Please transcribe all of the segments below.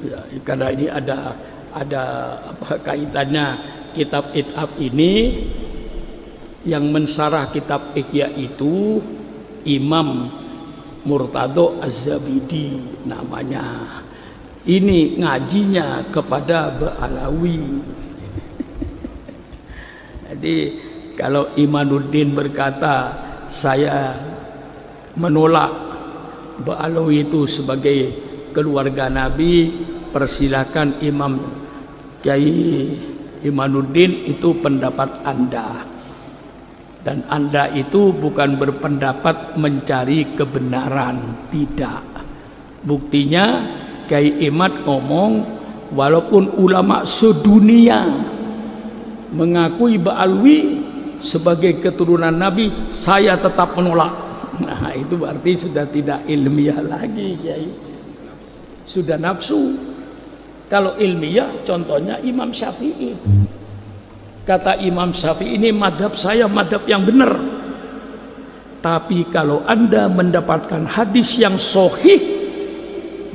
Ya, karena ini ada apa kaitannya kitab Ithaf ini. Yang mensarah kitab Ihya itu Imam Murtado Az-Zabidi namanya. Ini ngajinya kepada Ba'alawi. Jadi kalau Imanuddin berkata saya menolak Ba'alawi itu sebagai keluarga Nabi, persilakan Imam Kiai Imanuddin, itu pendapat Anda. Dan Anda itu bukan berpendapat mencari kebenaran, tidak. Buktinya Kiai Imad ngomong, walaupun ulama sedunia mengakui Ba'alwi sebagai keturunan Nabi, saya tetap menolak. Nah, itu berarti sudah tidak ilmiah lagi, Kiai. Sudah nafsu. Kalau ilmiah, contohnya Imam Syafi'i. Kata Imam Syafi'i, ini madhab saya, madhab yang benar. Tapi kalau Anda mendapatkan hadis yang sahih,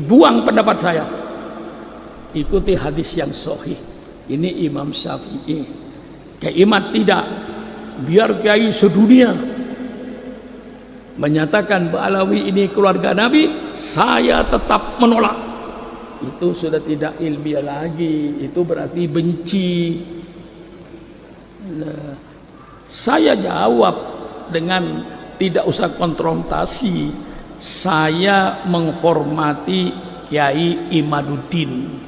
buang pendapat saya, ikuti hadis yang sahih. Ini Imam Syafi'i. Kiai Imad tidak. Biar kiai sedunia menyatakan Ba'alawi ini keluarga Nabi, saya tetap menolak. Itu sudah tidak ilmiah lagi. Itu berarti benci. Nah, saya jawab dengan tidak usah konfrontasi. Saya menghormati Kiai Imaduddin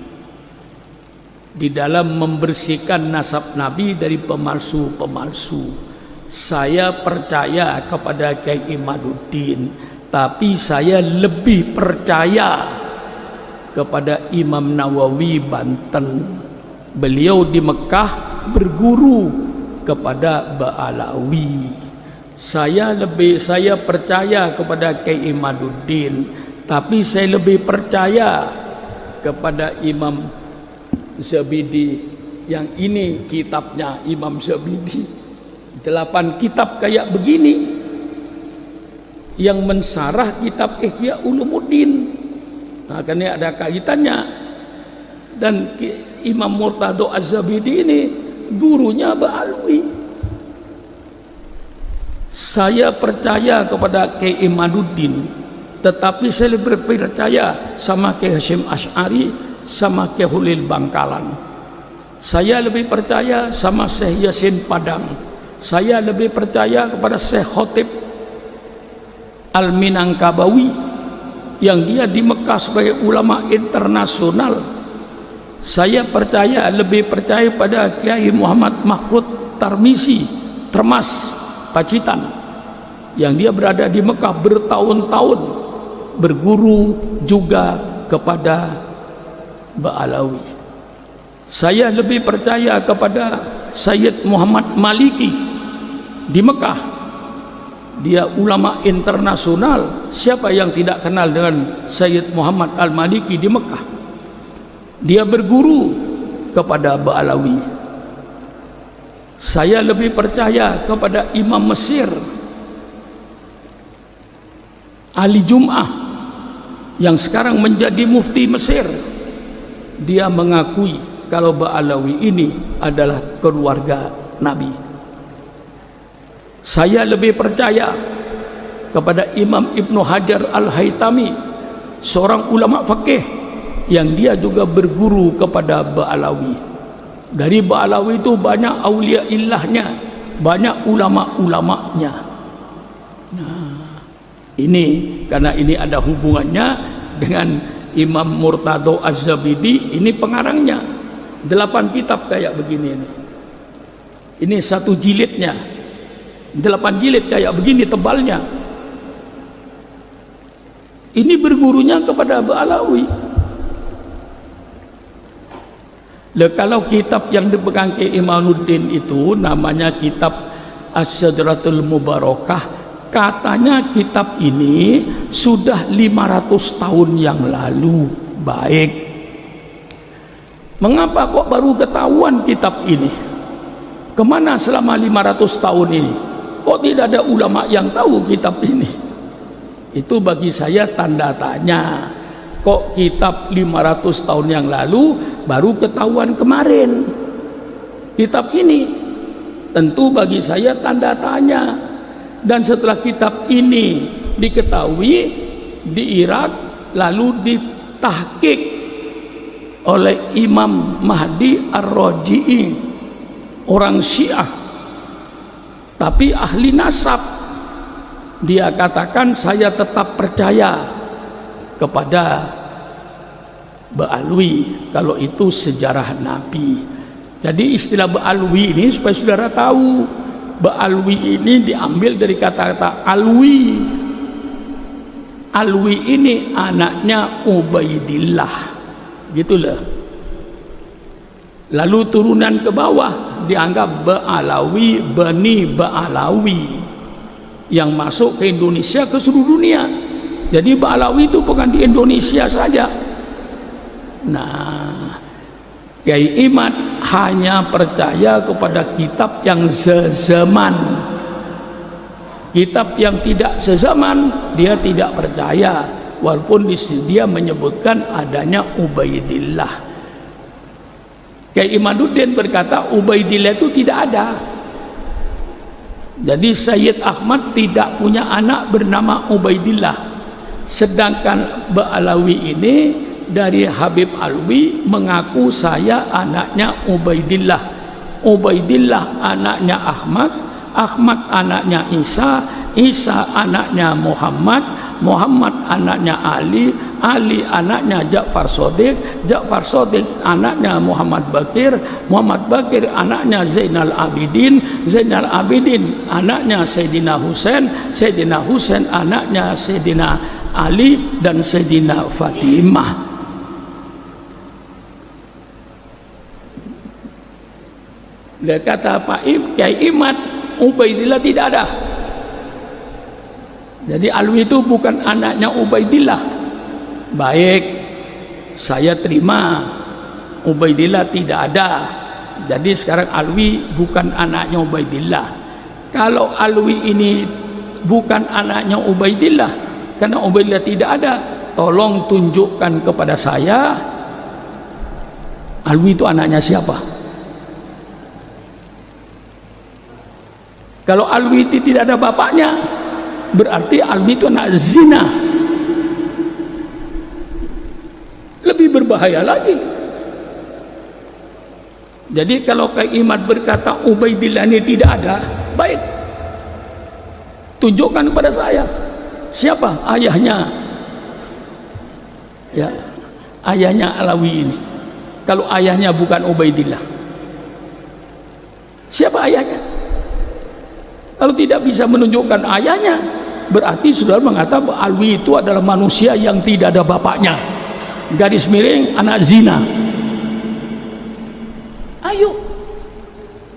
di dalam membersihkan nasab Nabi dari pemalsu-pemalsu. Saya percaya kepada Kiai Imaduddin, tapi saya lebih percaya kepada Imam Nawawi Banten. Beliau di Mekah berguru kepada Ba'alawi. Saya percaya kepada Kiai Imaduddin, tapi saya lebih percaya kepada Imam Zabidi. Yang ini kitabnya Imam Zabidi, 8 kitab kayak begini yang mensarah kitab Ihya Ulumuddin. Nah, karena ada kaitannya. Dan Imam Murtado Az-Zabidi ini gurunya Ba'alwi. Saya percaya kepada Kiai Imaduddin, tetapi saya lebih percaya sama Kiai Hasyim Asy'ari, sama Kiai Hulil Bangkalan. Saya lebih percaya sama Syekh Yasin Padang. Saya lebih percaya kepada Syekh Khotib Al-Minangkabawi yang dia di Mekah sebagai ulama internasional. Saya lebih percaya pada Kiai Muhammad Mahfud Tarmisi, Termas, Pacitan, yang dia berada di Mekah bertahun-tahun berguru juga kepada Ba'alawi. Saya lebih percaya kepada Sayyid Muhammad Maliki di Mekah. Dia ulama internasional. Siapa yang tidak kenal dengan Sayyid Muhammad Al-Maliki di Mekah? Dia berguru kepada Ba'alawi. Saya lebih percaya kepada Imam Mesir Ali Jum'ah yang sekarang menjadi mufti Mesir. Dia mengakui kalau Ba'alawi ini adalah keluarga Nabi. Saya lebih percaya kepada Imam Ibnu Hajar Al-Haytami, seorang ulama fikih yang dia juga berguru kepada Ba'alawi. Dari Ba'alawi itu banyak aulia illahnya, banyak ulama-ulamanya. Nah, ini karena ini ada hubungannya dengan Imam Murtado Az-Zabidi, ini pengarangnya 8 kitab kayak begini ini. Ini 1 jilidnya 8 jilid kayak begini tebalnya. Ini bergurunya kepada Ba'alawi. Kalau kitab yang dipegang ke Imanuddin itu namanya kitab As-Sadratul Mubarakah, katanya kitab ini sudah 500 tahun yang lalu. Baik, mengapa kok baru ketahuan kitab ini? Kemana selama 500 tahun ini? Kok tidak ada ulama yang tahu kitab ini? Itu bagi saya tanda tanya. kok kitab 500 tahun yang lalu baru ketahuan kemarin. Kitab ini tentu bagi saya tanda tanya. Dan setelah kitab ini diketahui di Irak, lalu ditahqiq oleh Imam Mahdi Ar-Raji'i, orang Syiah tapi ahli nasab, dia katakan saya tetap percaya kepada Ba'alwi kalau itu sejarah Nabi. Jadi istilah Ba'alwi ini supaya saudara tahu, Ba'alwi ini diambil dari kata-kata alwi. Alwi ini anaknya Ubaidillah, gitulah. Lalu turunan ke bawah dianggap Ba'alawi, Bani Ba'alawi, yang masuk ke Indonesia, ke seluruh dunia. Jadi Ba'alawi itu bukan di Indonesia saja. Nah, Kiai Imad hanya percaya kepada kitab yang sezaman. Kitab yang tidak sezaman dia tidak percaya, walaupun di sini dia menyebutkan adanya Ubaidillah. Kiai Imaduddin berkata Ubaidillah itu tidak ada. Jadi Sayyid Ahmad tidak punya anak bernama Ubaidillah. Sedangkan Ba'alawi ini dari Habib Alwi mengaku saya anaknya Ubaidillah. Ubaidillah anaknya Ahmad, Ahmad anaknya Isa, Isa anaknya Muhammad, Muhammad anaknya Ali, Ali anaknya Ja'far Shadiq, Ja'far Shadiq anaknya Muhammad Bakir, Muhammad Bakir anaknya Zainal Abidin, Zainal Abidin anaknya Sayyidina Husain, Sayyidina Husain anaknya Sayyidina Ali dan Sayyidina Fatimah. Dia kata Pak Kiai Imad, Ubaidillah tidak ada. Jadi Alwi itu bukan anaknya Ubaidillah. Baik, saya terima Ubaidillah tidak ada. Jadi sekarang Alwi bukan anaknya Ubaidillah. Kalau Alwi ini bukan anaknya Ubaidillah, karena Ubaidillah tidak ada, tolong tunjukkan kepada saya Alwi itu anaknya siapa. Kalau Alwi itu tidak ada bapaknya, berarti Alwi itu anak zina. Lebih berbahaya lagi. Jadi kalau Kiai Imad berkata Ubaidillah ini tidak ada, baik, tunjukkan kepada saya siapa ayahnya. Ya, ayahnya Alawi ini. Kalau ayahnya bukan Ubaidillah, siapa ayahnya? Kalau tidak bisa menunjukkan ayahnya, berarti saudara mengatakan bahwa Alwi itu adalah manusia yang tidak ada bapaknya, garis miring anak zina. Ayo,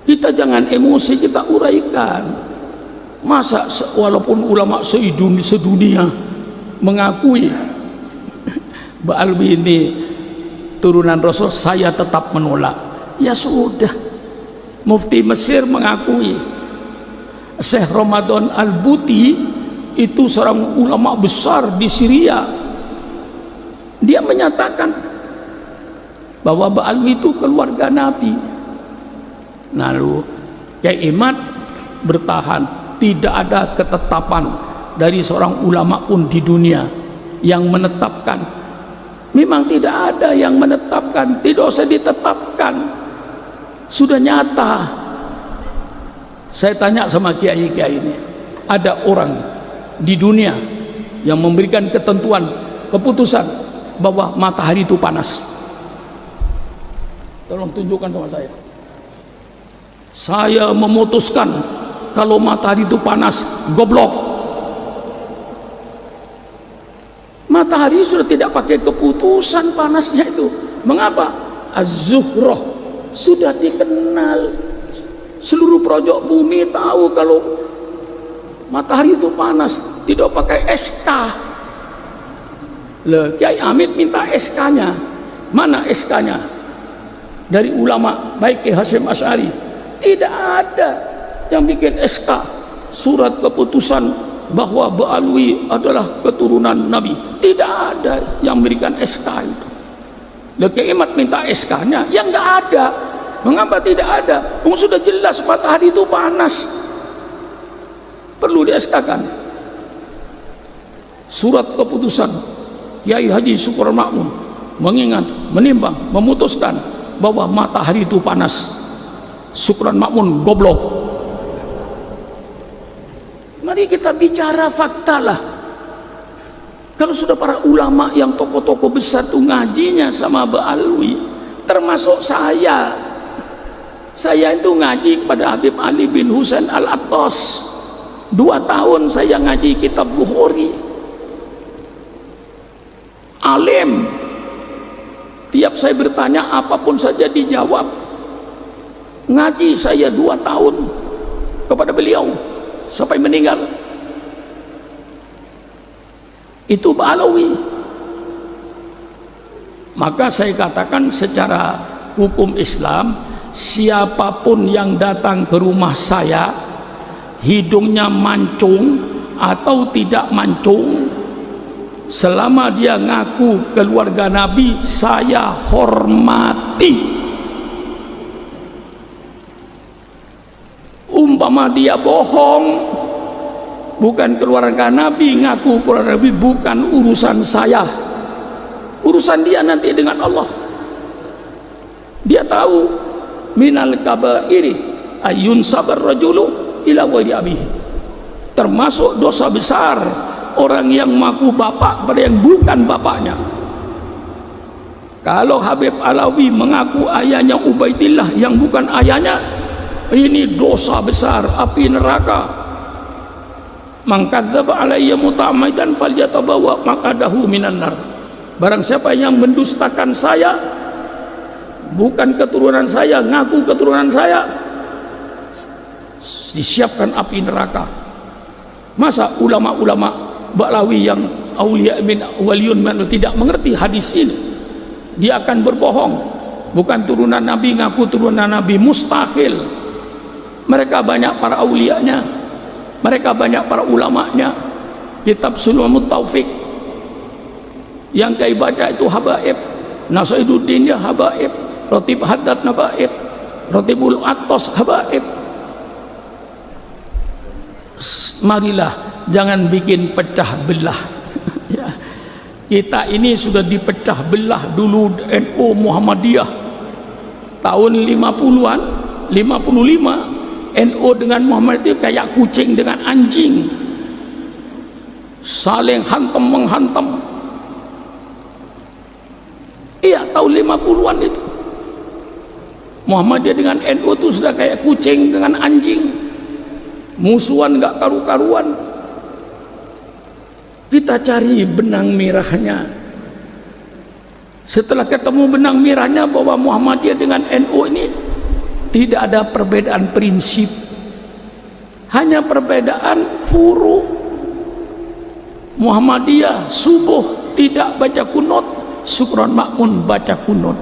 kita jangan emosi, kita uraikan. Masa walaupun ulama sedunia mengakui bahwa Alwi ini turunan Rasul, saya tetap menolak. Ya sudah, Mufti Mesir mengakui. Syekh Ramadan Al-Buti itu seorang ulama besar di Syria. Dia menyatakan bahwa Ba'alwi itu keluarga Nabi. Lalu Kiai Imad bertahan, tidak ada ketetapan dari seorang ulama pun di dunia yang menetapkan. Memang tidak ada yang menetapkan, tidak usah ditetapkan, sudah nyata. Saya tanya sama kiai-kiai ini, ada orang di dunia yang memberikan ketentuan, keputusan bahwa matahari itu panas? Tolong tunjukkan sama saya. Saya memutuskan kalau matahari itu panas, goblok. Matahari sudah tidak pakai keputusan panasnya itu. Mengapa? Az-Zuhroh sudah dikenal. Seluruh pojok bumi tahu kalau matahari itu panas, tidak pakai SK. Kiai Amin minta SK-nya. Mana SK-nya? Dari ulama baik Kiai Hasyim Asy'ari. Tidak ada yang bikin SK, surat keputusan bahwa Ba'alwi adalah keturunan Nabi. Tidak ada yang memberikan SK itu. Laki Imat minta SK-nya, yang nggak ada. Mengapa tidak ada? Sudah jelas matahari itu panas, perlu di SK-kan. Surat keputusan Kiai Haji Syukron Makmun mengingat, menimbang, memutuskan bahwa matahari itu panas. Syukron Makmun goblok. Mari kita bicara fakta lah. Kalau sudah para ulama yang tokoh-tokoh besar tuh ngajinya sama Ba'alwi, termasuk saya itu ngaji kepada Habib Ali bin Husain Al-Attas 2 tahun saya ngaji kitab Bukhari. Alim, tiap saya bertanya apapun saja dijawab. Ngaji saya 2 tahun kepada beliau sampai meninggal. Itu Ba'alawi. Maka saya katakan secara hukum Islam, siapapun yang datang ke rumah saya hidungnya mancung atau tidak mancung, selama dia ngaku keluarga Nabi, saya hormati. Umpama dia bohong, bukan keluarga Nabi, ngaku keluarga Nabi, bukan urusan saya, urusan dia nanti dengan Allah. Dia tahu minal kabairi ayun sabar rajulu ila wali abihi, termasuk dosa besar orang yang mengaku bapak kepada yang bukan bapaknya. Kalau Habib Alawi mengaku ayahnya Ubaidillah yang bukan ayahnya, ini dosa besar, api neraka. Man kadzdzaba alayya muta'ammidan falyatabawa maq'adahu minan nar. Barang siapa yang mendustakan saya, bukan keturunan saya, ngaku keturunan saya, disiapkan api neraka. Masa ulama-ulama Ba'alawi yang aulia min waliyun man tidak mengerti hadis ini? Dia akan berbohong, bukan turunan Nabi, ngaku turunan Nabi, mustahil. Mereka banyak para aulianya, mereka banyak para ulamanya. Kitab Sulmut Taufik yang kai baca itu habaib, Nasaiduddin ya habaib, Rotib Haddad habaib, Rotibul Atos habaib. Marilah jangan bikin pecah belah. Ya. Kita ini sudah dipecah belah dulu. NU Muhammadiyah tahun 50-an 55, NU dengan Muhammad itu kayak kucing dengan anjing, saling hantam menghantam. Iya, tahun 50-an itu Muhammadiyah dengan NU itu sudah kayak kucing dengan anjing, musuhan gak karu-karuan. Kita cari benang merahnya. Setelah ketemu benang merahnya bahwa Muhammadiyah dengan NU ini tidak ada perbedaan prinsip, hanya perbedaan furu. Muhammadiyah subuh tidak baca kunut, Syukron Makmun baca kunut.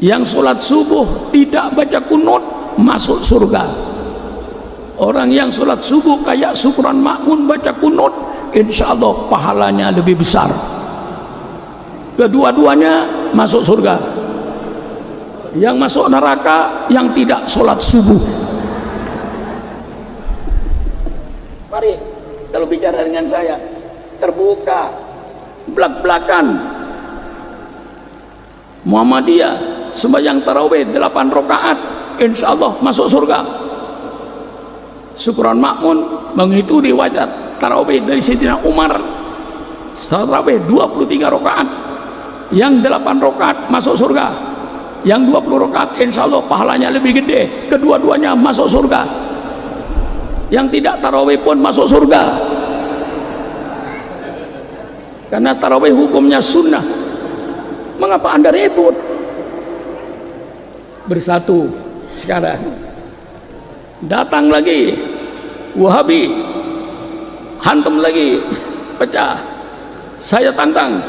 Yang sholat subuh tidak baca kunut masuk surga. Orang yang sholat subuh kayak Syukron Makmun baca kunut, insya Allah pahalanya lebih besar. Kedua-duanya masuk surga. Yang masuk neraka yang tidak sholat subuh. Mari kalau bicara dengan saya terbuka, belak-belakan. Muhammadiyah sembahyang tarawih 8 rakaat, insya Allah masuk surga. Syukron Makmun mengikuti riwayat tarawih dari Sayyidina Umar, tarawih 23 rakaat, yang 8 rakaat masuk surga, yang 20 rakaat insya Allah pahalanya lebih gede. Kedua-duanya masuk surga. Yang tidak tarawih pun masuk surga, karena tarawih hukumnya sunnah. Mengapa Anda ribut? Bersatu sekarang. Datang lagi Wahabi, hantam lagi, pecah. Saya tantang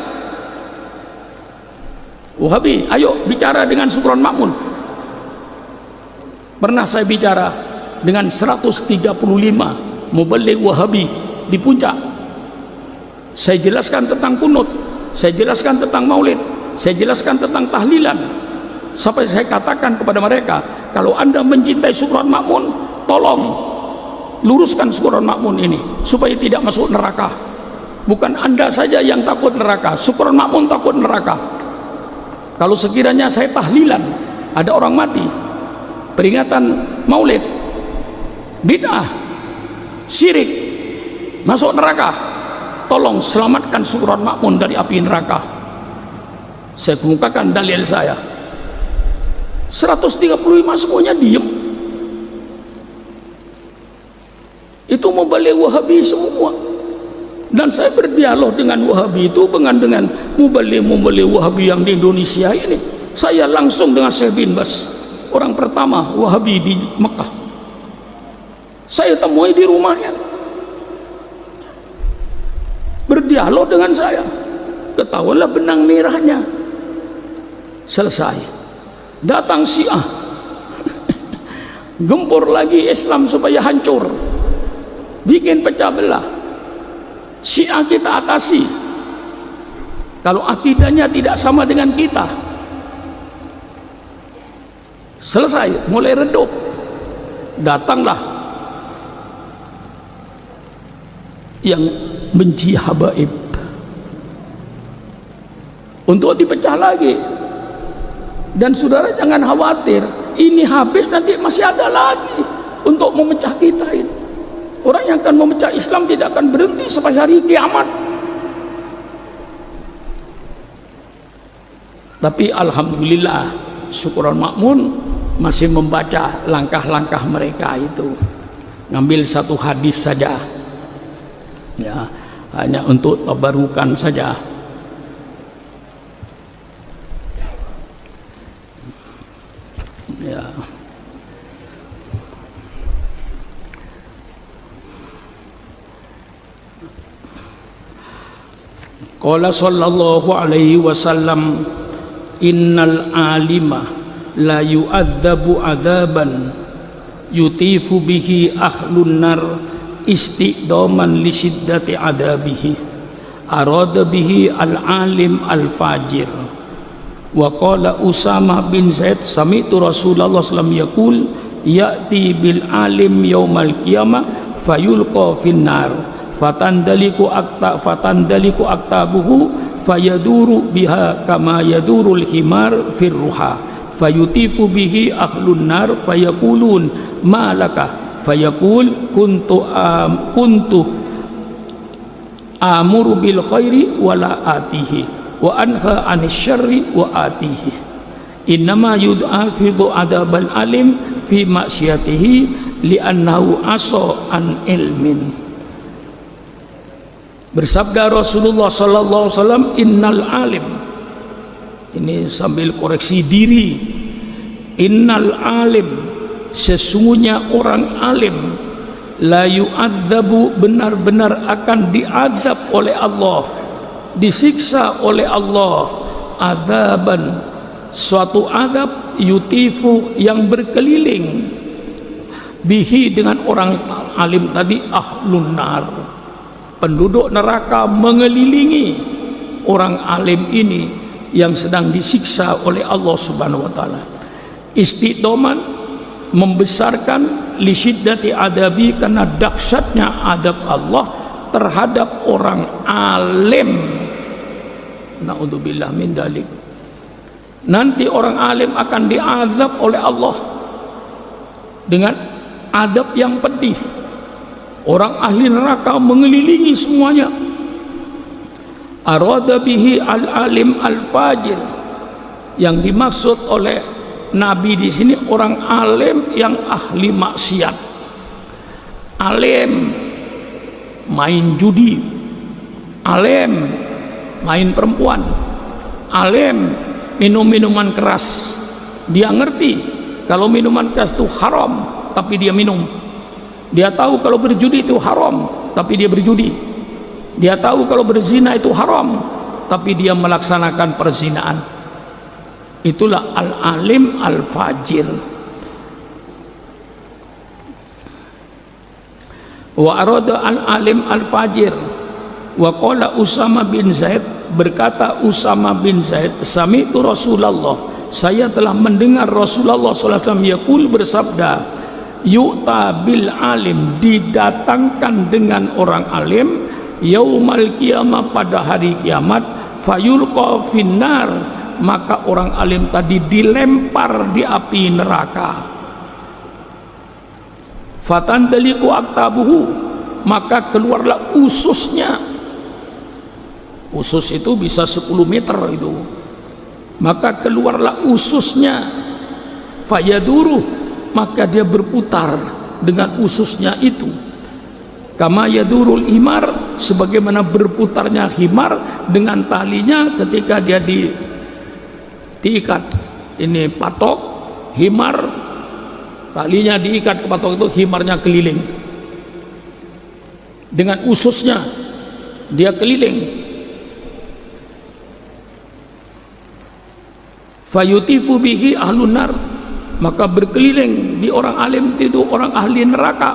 Wahabi, ayo bicara dengan Syukron Makmun. Pernah saya bicara, dengan 135 mubaligh Wahabi di puncak. Saya jelaskan tentang kunut, saya jelaskan tentang maulid, saya jelaskan tentang tahlilan, sampai saya katakan kepada mereka, kalau Anda mencintai Sukuran Makmun, tolong luruskan Sukuran Makmun ini supaya tidak masuk neraka. Bukan Anda saja yang takut neraka, Sukuran Makmun takut neraka. Kalau sekiranya saya tahlilan, ada orang mati, peringatan maulid, bid'ah, syirik, masuk neraka, tolong selamatkan Sukuran Makmun dari api neraka. Saya kemukakan dalil saya. 135 semuanya diem. Itu mubaligh Wahabi semua. Dan saya berdialog dengan Wahabi itu dengan mubaligh Wahabi yang di Indonesia ini. Saya langsung dengan Syekh bin Bas, orang pertama Wahabi di Mekah. Saya temui di rumahnya, berdialog dengan saya. Ketahuilah benang merahnya. Selesai. Datang Syiah, gempur lagi Islam supaya hancur, bikin pecah belah. Syiah kita atasi. Kalau akidahnya tidak sama dengan kita, selesai, mulai redup. Datanglah yang benci habaib untuk dipecah lagi. Dan saudara jangan khawatir, ini habis nanti masih ada lagi untuk memecah kita ini. Orang yang akan memecah Islam tidak akan berhenti sampai hari kiamat. Tapi alhamdulillah, Sukuran Makmun masih membaca langkah-langkah mereka itu. Ngambil satu hadis saja, ya, hanya untuk tabarukan saja. Ya. Qala sallallahu alaihi wasallam, innal alima la yu'adzabu adzaban yutifu bihi ahlun nar istiqdaman li shiddati adabihi arada bihi al-alim al-fajir. Wa qala Usama bin Zaid sami'tu Rasulullah sallallahu alaihi wasallam yaqul ya'ti bil alim yaumal qiyamah fayulqa finnar fatandaliku aktabuhu fayaduru biha kama yadurul himar firruha fayutifu bihi ahlun nar fayaqulun ma laka fayaqul kuntu amuru bil khairi wala atihi wa anha anis syarri wa atihi innama yud'afidu adabal alim fi maksiatihi li'annahu aso an ilmin. Bersabda Rasulullah sallallahu alaihi wasallam, innal alim, ini sambil koreksi diri, innal alim, sesungguhnya orang alim, la yu'adzabu, benar-benar akan diazab oleh Allah, disiksa oleh Allah, azaban, suatu azab, yutifu, yang berkeliling, bihi, dengan orang alim tadi, ahlun nar, penduduk neraka mengelilingi orang alim ini yang sedang disiksa oleh Allah Subhanahu wa taala. Istiqdoman, membesarkan, li syiddati adabi, karena dahsyatnya adab Allah terhadap orang alim. Na'udzubillah min dalik. Nanti orang alim akan diazab oleh Allah dengan adab yang pedih. Orang ahli neraka mengelilingi semuanya. Arada bihi al-alim al-fajir, yang dimaksud oleh Nabi di sini orang alim yang ahli maksiat. Alim main judi, alim main perempuan, alim minum minuman keras. Dia ngerti kalau minuman keras itu haram, tapi dia minum. Dia tahu kalau berjudi itu haram, tapi dia berjudi. Dia tahu kalau berzina itu haram, tapi dia melaksanakan perzinaan. Itulah al-alim al-fajir. Wa arada al-alim al-fajir wa qala Usama bin Zaid, berkata Usama bin Zaid, sami'tu Rasulullah, saya telah mendengar Rasulullah SAW yaqul, bersabda, yu'ta bil alim, didatangkan dengan orang alim, yaumal qiyamah, pada hari kiamat, fayulqa finnar, maka orang alim tadi dilempar di api neraka. Fatandaliku aktabuhu, maka keluarlah ususnya. Usus itu bisa 10 meter itu. Maka keluarlah ususnya. Fayaduru, maka dia berputar dengan ususnya itu. Kama yadurul himar, sebagaimana berputarnya himar dengan talinya ketika dia diikat. Ini patok himar, talinya diikat ke patok itu, himarnya keliling. Dengan ususnya dia keliling. Fayutifu bihi ahlun nar, maka berkeliling di orang alim itu orang ahli neraka.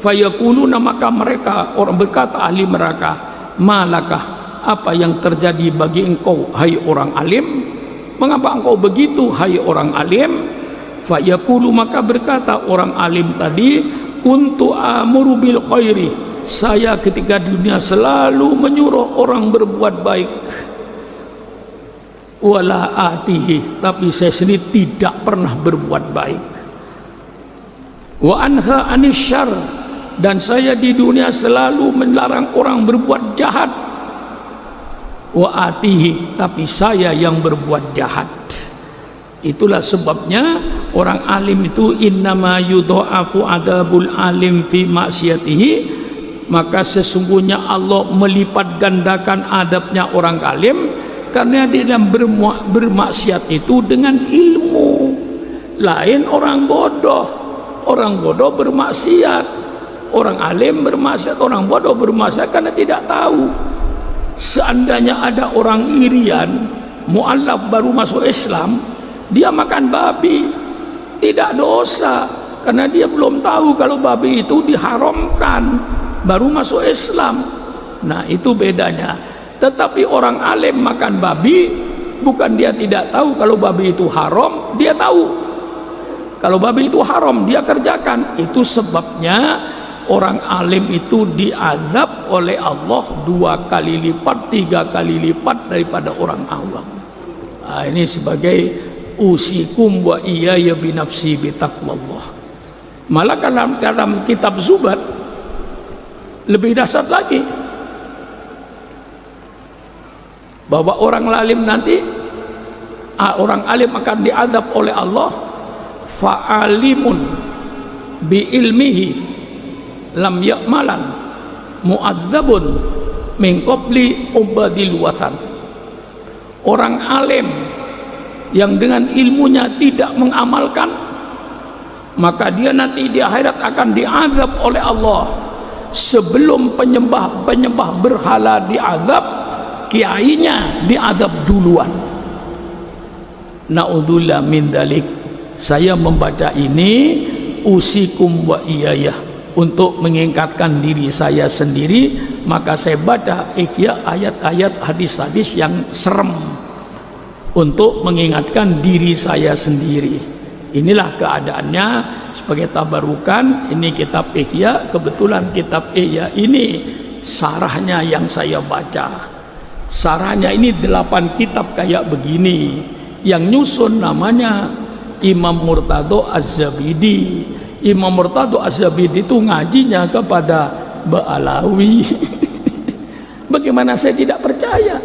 Fayaquluna, maka mereka orang berkata ahli neraka, malakah, apa yang terjadi bagi engkau hai orang alim? Mengapa engkau begitu hai orang alim? Fayaqulu, maka berkata orang alim tadi, kuntu amuru bil khairi, saya ketika di dunia selalu menyuruh orang berbuat baik, wala atihi, tapi saya sendiri tidak pernah berbuat baik, wa anha anisyar, dan saya di dunia selalu melarang orang berbuat jahat, wa atihi, tapi saya yang berbuat jahat. Itulah sebabnya orang alim itu innama yudha'afu adabul alim fi maksiatihi, maka sesungguhnya Allah melipat gandakan adabnya orang alim karena di dalam bermaksiat itu dengan ilmu. Lain orang bodoh. Orang bodoh bermaksiat, orang alim bermaksiat, orang bodoh bermaksiat karena tidak tahu. Seandainya ada orang Irian mu'allaf baru masuk Islam, dia makan babi, tidak dosa, karena dia belum tahu kalau babi itu diharamkan, baru masuk Islam. Nah, itu bedanya. Tetapi orang alim makan babi, bukan dia tidak tahu kalau babi itu haram, dia tahu kalau babi itu haram, dia kerjakan. Itu sebabnya orang alim itu diazab oleh Allah 2 kali lipat, 3 kali lipat daripada orang awam. Nah, ini sebagai usikum wa iyaya binafsi bitaqwallah. Malah dalam kitab Zubat lebih dahsyat lagi, bahwa orang alim nanti, orang alim akan diadab oleh Allah, fa'alimun bi ilmihi lam ya'malan mu'adzabun min qabli ubadil wathan. Orang alim yang dengan ilmunya tidak mengamalkan, maka dia nanti di akhirat akan diazab oleh Allah sebelum penyembah berhala diazab, kiainya diadab duluan. Na'udzubillah min dalik. Saya membaca ini usikum wa iyayah untuk mengingatkan diri saya sendiri, maka saya baca ayat-ayat hadis-hadis yang serem untuk mengingatkan diri saya sendiri. Inilah keadaannya sebagai tabarukan. Ini kitab Ihya, kebetulan kitab Ihya ini sarahnya yang saya baca. Sarahnya ini 8 kitab kayak begini. Yang nyusun namanya Imam Murtado Az-Zabidi. Imam Murtado Az-Zabidi itu ngajinya kepada Ba'alawi. Bagaimana saya tidak percaya?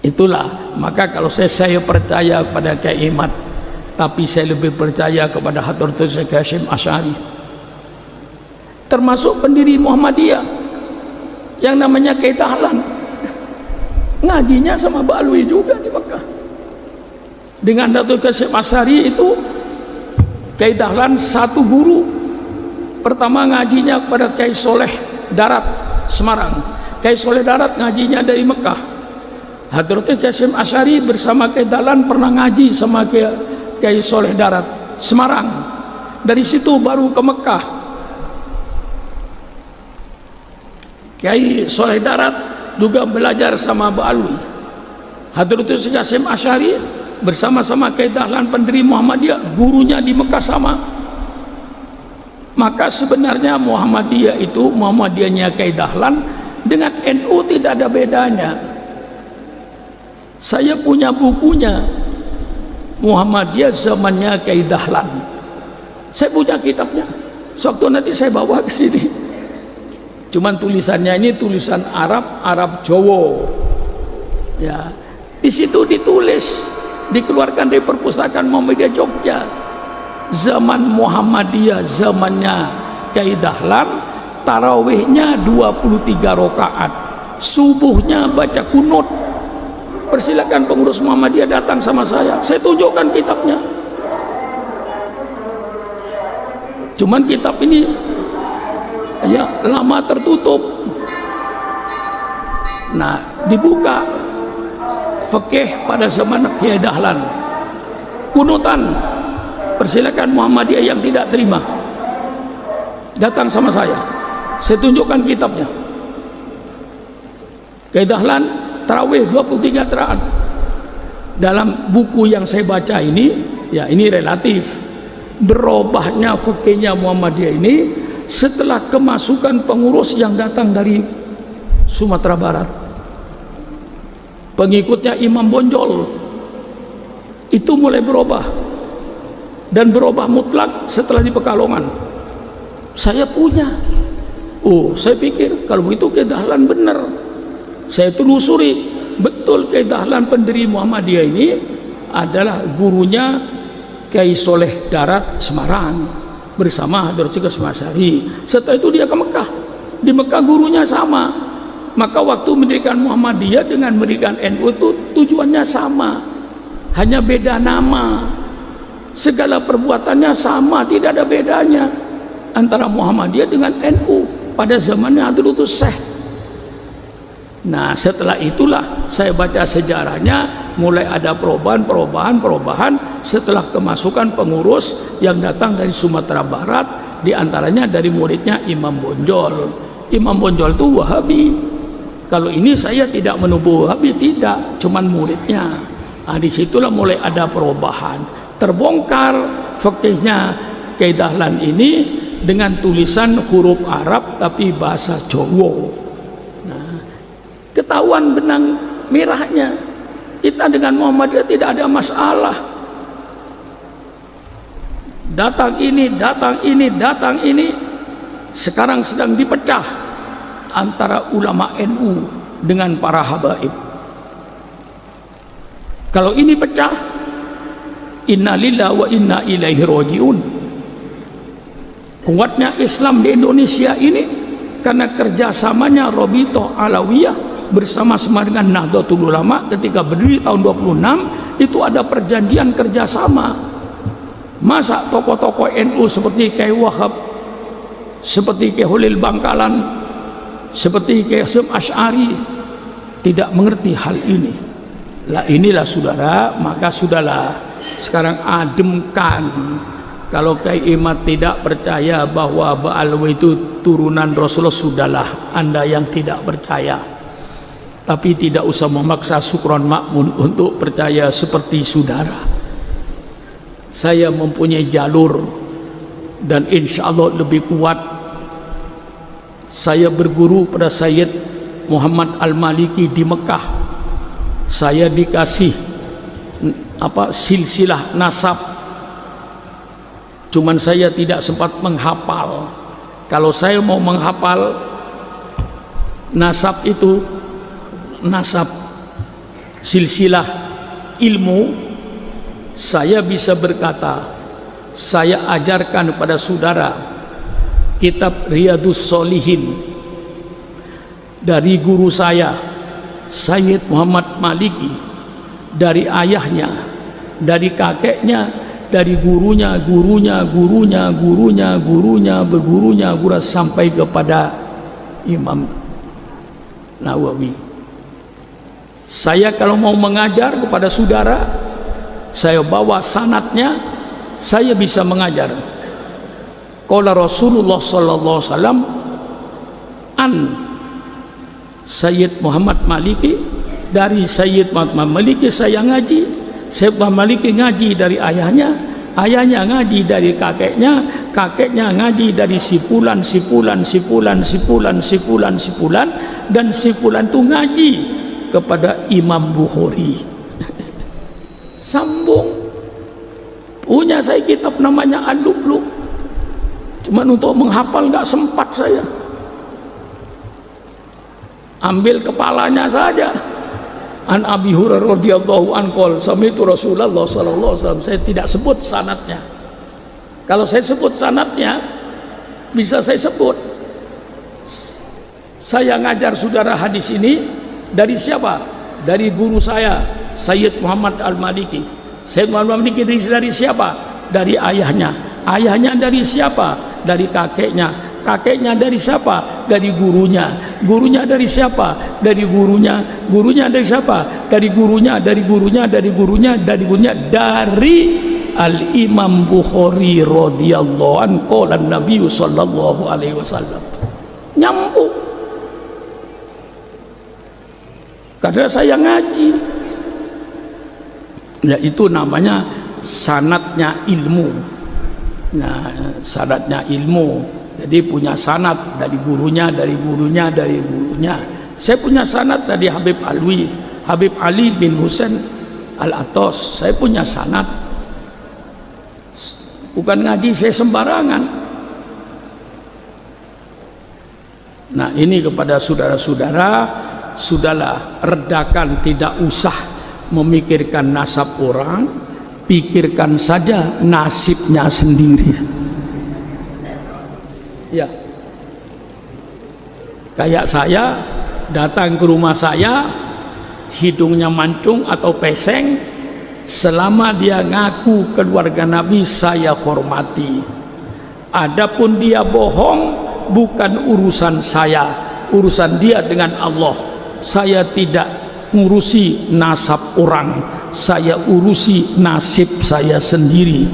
Itulah, maka kalau saya percaya kepada Kiai Imad, tapi saya lebih percaya kepada Hadratul Syekh Hasyim Asy'ari, termasuk pendiri Muhammadiyah yang namanya Kiai Dahlan, ngajinya sama Ba'alwi juga di Mekah. Dengan Hadratul Hasyim Asy'ari itu Kiai Dahlan satu guru. Pertama ngajinya kepada Kiai Soleh Darat Semarang, Kiai Soleh Darat ngajinya dari Mekah. Hadratul Hasyim Asy'ari bersama Kiai Dahlan pernah ngaji sama Kiai Kiai Soleh Darat Semarang. Dari situ baru ke Mekah. Kiai Soleh Darat juga belajar sama Ba'alwi. Hadratus Qasim Asy'ari bersama-sama Kiai Dahlan pendiri Muhammadiyah, gurunya di Mekah sama. Maka sebenarnya Muhammadiyah itu, Muhammadiyahnya Kiai Dahlan dengan NU tidak ada bedanya. Saya punya bukunya, Muhammadiyah zamannya Kiai Dahlan. Saya punya kitabnya. Suatu nanti saya bawa ke sini. Cuman tulisannya ini tulisan Arab Jawa. Ya, di situ ditulis, dikeluarkan dari perpustakaan Muhammadiyah Jogja. Zaman Muhammadiyah zamannya Kiai Dahlan, tarawihnya 23 rakaat, subuhnya baca kunut. Persilakan pengurus Muhammadiyah datang sama saya tunjukkan kitabnya. Cuman kitab ini ya lama tertutup. Nah, dibuka fikih pada zaman Kiai Dahlan, kunutan. Persilakan Muhammadiyah yang tidak terima datang sama saya tunjukkan kitabnya. Kiai Dahlan tarawih 23 rakaat. Dalam buku yang saya baca ini, ya ini relatif berubahnya fikihnya Muhammadiyah ini setelah kemasukan pengurus yang datang dari Sumatera Barat, pengikutnya Imam Bonjol, itu mulai berubah dan berubah mutlak setelah di Pekalongan. Saya punya, saya pikir kalau begitu Kiai Dahlan benar. Saya telusuri, betul Kiai Dahlan pendiri Muhammadiyah ini adalah gurunya Kiai Soleh Darat Semarang bersama Hadratus Qasim Asy'ari. Setelah itu dia ke Mekah. Di Mekah gurunya sama. Maka waktu mendirikan Muhammadiyah dengan mendirikan NU itu tujuannya sama, hanya beda nama. Segala perbuatannya sama, tidak ada bedanya antara Muhammadiyah dengan NU pada zamannya Hadratus Syekh. Nah, setelah itulah saya baca sejarahnya, mulai ada perubahan setelah kemasukan pengurus yang datang dari Sumatera Barat, diantaranya dari muridnya Imam Bonjol. Imam Bonjol itu Wahabi. Kalau ini saya tidak menuduh Wahabi, tidak, cuman muridnya. Nah, disitulah mulai ada perubahan. Terbongkar fikihnya Kiai Dahlan ini dengan tulisan huruf Arab tapi bahasa Jawa. Ketahuan benang merahnya. Kita dengan Muhammadiyah tidak ada masalah. Datang ini sekarang sedang dipecah antara ulama NU dengan para habaib. Kalau ini pecah, inna lillahi wa inna ilaihi rajiun. Kuatnya Islam di Indonesia ini karena kerjasamanya Robito Alawiyah bersama-sama dengan Nahdlatul Ulama ketika berdiri tahun 26 itu ada perjanjian kerjasama. Masa tokoh-tokoh NU seperti Kiai Wahab, seperti Kiai Holil Bangkalan, seperti Kiai Hasyim Asy'ari tidak mengerti hal ini? Lah inilah saudara, maka sudahlah sekarang ademkan. Kalau Kiai Imad tidak percaya bahwa Ba'alwi itu turunan Rasulullah, sudahlah Anda yang tidak percaya. Tapi tidak usah memaksa Sukron Makmun untuk percaya seperti saudara. Saya mempunyai jalur dan insya Allah lebih kuat. Saya berguru pada Sayyid Muhammad Al-Maliki di Mekah. Saya dikasih silsilah nasab. Cuman saya tidak sempat menghafal. Kalau saya mau menghafal nasab itu, nasab silsilah ilmu, saya bisa berkata, saya ajarkan kepada saudara kitab Riyadhus Shalihin dari guru saya Sayyid Muhammad Maliki, dari ayahnya, dari kakeknya, dari gurunya, bergurunya sampai kepada Imam Nawawi. Saya kalau mau mengajar kepada saudara, saya bawa sanadnya, saya bisa mengajar. Qala Rasulullah sallallahu alaihi wasallam an Sayyid Muhammad Maliki, dari Sayyid Muhammad Maliki saya ngaji. Sayyid Muhammad Maliki ngaji dari ayahnya, ayahnya ngaji dari kakeknya, kakeknya ngaji dari si fulan, si fulan, si fulan, si fulan, si fulan, si fulan, dan si fulan itu ngaji kepada Imam Bukhari. Sambung. Punya saya kitab namanya Al-Lu'lu', cuman untuk menghafal nggak sempat saya. Ambil kepalanya saja. An Abi Hurairah radhiyallahu anhu sami'tu Rasulullah sallallahu alaihi wasallam. Saya tidak sebut sanadnya. Kalau saya sebut sanadnya bisa saya sebut. Saya ngajar saudara hadis ini dari siapa? Dari guru saya, Sayyid Muhammad Al-Maliki. Sayyid Muhammad Al-Maliki dari siapa? Dari ayahnya. Ayahnya dari siapa? Dari kakeknya. Kakeknya dari siapa? Dari gurunya. Gurunya dari siapa? Dari gurunya. Gurunya dari siapa? Dari gurunya, dari gurunya, dari gurunya, dari gurunya, dari Al-Imam Bukhari radhiyallahu anhu qala Nabi sallallahu alaihi wasallam. Nyambung. Karena saya ngaji. Ya itu namanya sanadnya ilmu. Nah, sanadnya ilmu. Jadi punya sanad dari gurunya, dari gurunya, dari gurunya. Saya punya sanad dari Habib Alwi, Habib Ali bin Husain Al-Atos. Saya punya sanad. Bukan ngaji saya sembarangan. Nah, ini kepada saudara-saudara, sudahlah, redakan, tidak usah memikirkan nasab orang, pikirkan saja nasibnya sendiri. Ya, kayak saya datang ke rumah saya, hidungnya mancung atau peseng, selama dia ngaku keluarga Nabi saya hormati. Adapun dia bohong, bukan urusan saya, urusan dia dengan Allah. Saya tidak ngurusi nasab orang, saya urusi nasib saya sendiri.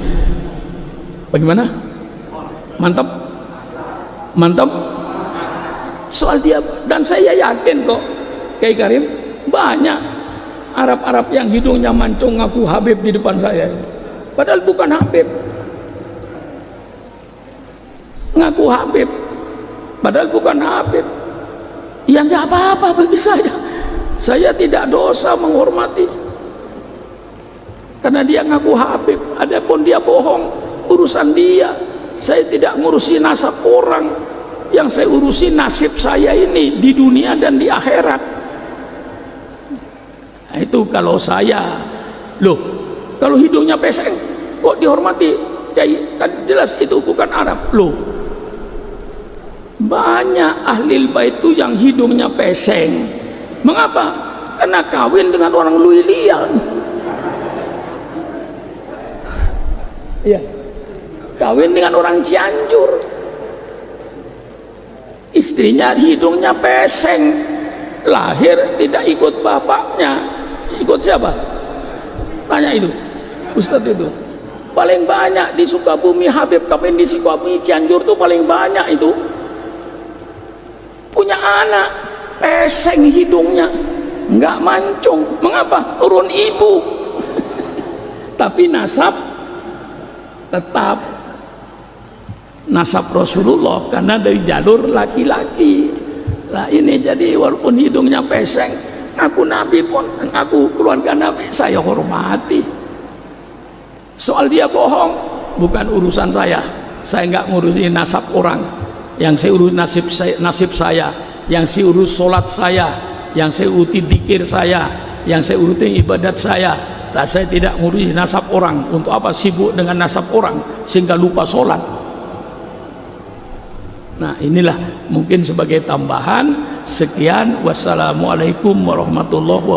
Bagaimana? Mantap? Mantap. Soal dia, dan saya yakin kok Kiai Karim, banyak Arab-Arab yang hidungnya mancung ngaku Habib di depan saya, padahal bukan Habib. Ngaku Habib padahal bukan Habib. Ya nggak apa-apa bagi saya tidak dosa menghormati, karena dia ngaku Habib. Adapun dia bohong, urusan dia. Saya tidak ngurusi nasab orang, yang saya urusi nasib saya ini di dunia dan di akhirat. Nah, itu kalau saya, loh, kalau hidungnya peseng kok dihormati? Kan jelas itu bukan Arab. Loh, banyak ahli bait itu yang hidungnya peseng. Mengapa? Karena kawin dengan orang Luilian. Iya, kawin dengan orang Cianjur, istrinya hidungnya peseng, lahir tidak ikut bapaknya, ikut siapa? Tanya itu Ustadz. Itu paling banyak di Sukabumi, Habib kawin di Sukabumi, Cianjur tuh paling banyak itu punya anak peseng hidungnya, nggak mancung. Mengapa? Urun ibu. Tapi nasab tetap nasab Rasulullah, karena dari jalur laki-laki. Lah ini jadi walaupun hidungnya peseng, ngaku Nabi pun, ngaku keluarga Nabi, saya hormati. Soal dia bohong, bukan urusan saya. Saya nggak ngurusin nasab orang. Yang saya urus nasib saya, yang saya urus sholat saya, yang saya uruti dzikir saya, yang saya uruti ibadat saya. Nah, saya tidak ngurusin nasab orang. Untuk apa sibuk dengan nasab orang sehingga lupa sholat? Nah, inilah mungkin sebagai tambahan. Sekian, wassalamualaikum warahmatullahi wabarakatuh.